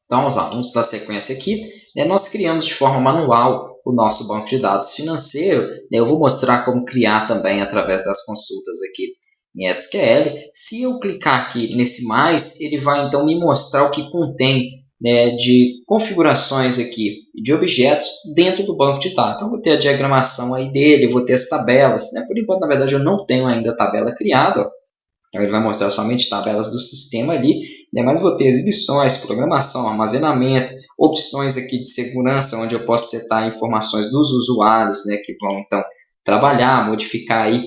Então, vamos dar sequência aqui. Nós criamos de forma manual o nosso banco de dados financeiro. Eu vou mostrar como criar também através das consultas aqui em SQL. Se eu clicar aqui nesse mais, ele vai então me mostrar o que contém de configurações aqui de objetos dentro do banco de dados. Então, vou ter a diagramação aí dele, vou ter as tabelas. Por enquanto, na verdade, eu não tenho ainda a tabela criada. Então, ele vai mostrar somente tabelas do sistema ali, mas vou ter exibições, programação, armazenamento, opções aqui de segurança, onde eu posso setar informações dos usuários, que vão então trabalhar, modificar aí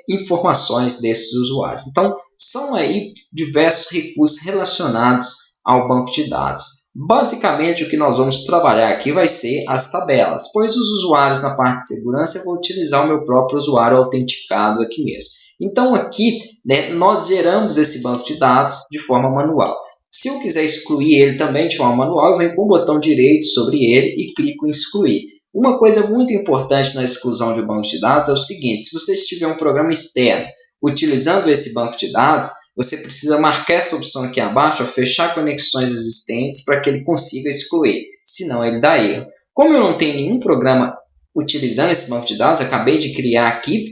informações desses usuários. Então, são aí diversos recursos relacionados ao banco de dados. Basicamente, o que nós vamos trabalhar aqui vai ser as tabelas, pois os usuários na parte de segurança eu vou utilizar o meu próprio usuário autenticado aqui mesmo. Então, aqui, nós geramos esse banco de dados de forma manual. Se eu quiser excluir ele também de forma manual, eu venho com o botão direito sobre ele e clico em excluir. Uma coisa muito importante na exclusão de um banco de dados é o seguinte: se você tiver um programa externo utilizando esse banco de dados, você precisa marcar essa opção aqui abaixo, fechar conexões existentes para que ele consiga excluir, senão ele dá erro. Como eu não tenho nenhum programa utilizando esse banco de dados, acabei de criar aqui,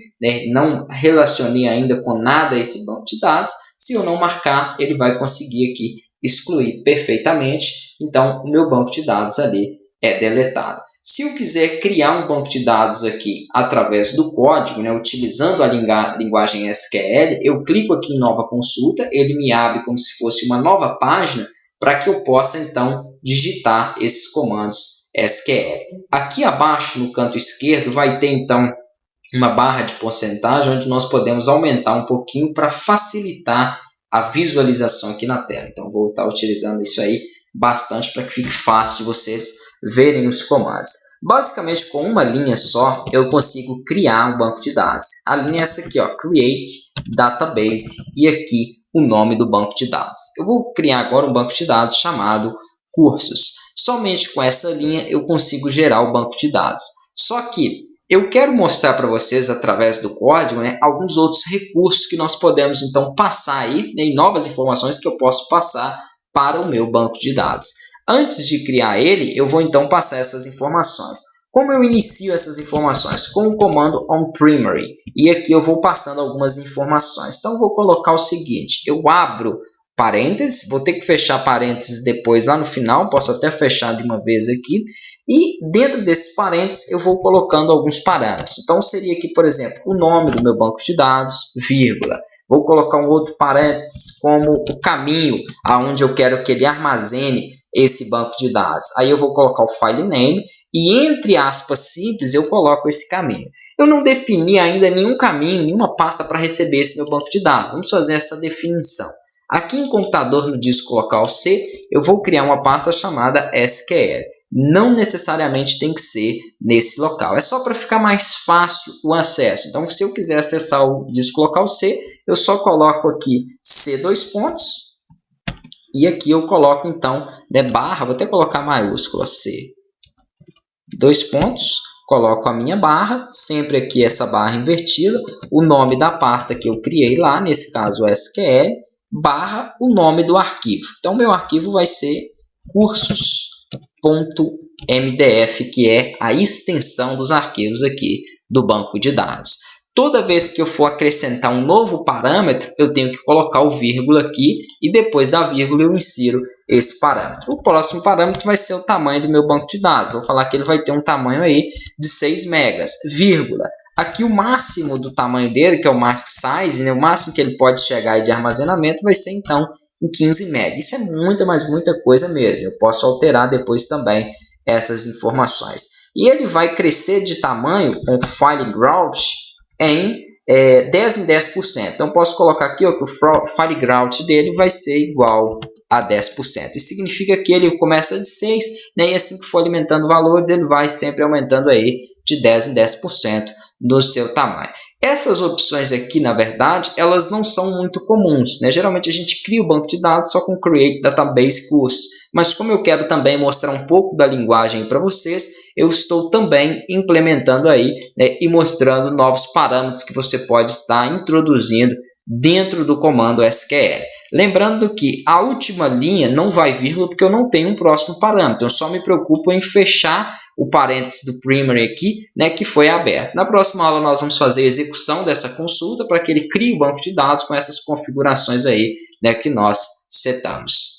não relacionei ainda com nada esse banco de dados, se eu não marcar, ele vai conseguir aqui excluir perfeitamente, então o meu banco de dados ali é deletado. Se eu quiser criar um banco de dados aqui através do código, utilizando a linguagem SQL, eu clico aqui em nova consulta, ele me abre como se fosse uma nova página para que eu possa então digitar esses comandos SQL. Aqui abaixo no canto esquerdo vai ter então uma barra de porcentagem onde nós podemos aumentar um pouquinho para facilitar a visualização aqui na tela. Então vou estar utilizando isso aí bastante para que fique fácil de vocês verem os comandos. Basicamente, com uma linha só, eu consigo criar um banco de dados. A linha é essa aqui, Create Database, e aqui o nome do banco de dados. Eu vou criar agora um banco de dados chamado Cursos. Somente com essa linha eu consigo gerar o banco de dados. Só que eu quero mostrar para vocês, através do código, alguns outros recursos que nós podemos então passar aí, em novas informações que eu posso passar para o meu banco de dados. Antes de criar ele, eu vou então passar essas informações. Como eu inicio essas informações? Com o comando onPrimary. E aqui eu vou passando algumas informações. Então, eu vou colocar o seguinte: eu abro parênteses, vou ter que fechar parênteses depois lá no final, posso até fechar de uma vez aqui, e dentro desses parênteses eu vou colocando alguns parâmetros. Então seria aqui, por exemplo, o nome do meu banco de dados, vírgula. Vou colocar um outro parênteses como o caminho aonde eu quero que ele armazene esse banco de dados. Aí eu vou colocar o file name e entre aspas simples eu coloco esse caminho. Eu não defini ainda nenhum caminho, nenhuma pasta para receber esse meu banco de dados. Vamos fazer essa definição. Aqui em computador, no disco local C, eu vou criar uma pasta chamada SQL. Não necessariamente tem que ser nesse local. É só para ficar mais fácil o acesso. Então, se eu quiser acessar o disco local C, eu só coloco aqui C dois pontos. E aqui eu coloco, então, barra, vou até colocar maiúscula C dois pontos. Coloco a minha barra, sempre aqui essa barra invertida, o nome da pasta que eu criei lá, nesse caso SQL, barra o nome do arquivo. Então, meu arquivo vai ser cursos.mdf, que é a extensão dos arquivos aqui do banco de dados. Toda vez que eu for acrescentar um novo parâmetro, eu tenho que colocar o vírgula aqui e depois da vírgula eu insiro esse parâmetro. O próximo parâmetro vai ser o tamanho do meu banco de dados. Vou falar que ele vai ter um tamanho aí de 6 megas, vírgula. Aqui o máximo do tamanho dele, que é o max size, o máximo que ele pode chegar aí de armazenamento vai ser então em 15 megas. Isso é muita, mas muita coisa mesmo. Eu posso alterar depois também essas informações. E ele vai crescer de tamanho com o file growth em 10 em 10%. Então, posso colocar aqui que o file growth dele vai ser igual a 10%. Isso significa que ele começa de 6, e assim que for alimentando valores, ele vai sempre aumentando aí de 10 em 10% do seu tamanho. Essas opções aqui, na verdade, elas não são muito comuns, Geralmente a gente cria o banco de dados só com Create Database Cursos. Mas como eu quero também mostrar um pouco da linguagem para vocês, eu estou também implementando aí, e mostrando novos parâmetros que você pode estar introduzindo dentro do comando SQL. Lembrando que a última linha não vai vírgula porque eu não tenho um próximo parâmetro. Eu só me preocupo em fechar o parênteses do primary aqui, né, que foi aberto. Na próxima aula nós vamos fazer a execução dessa consulta para que ele crie o banco de dados com essas configurações aí, né, que nós setamos.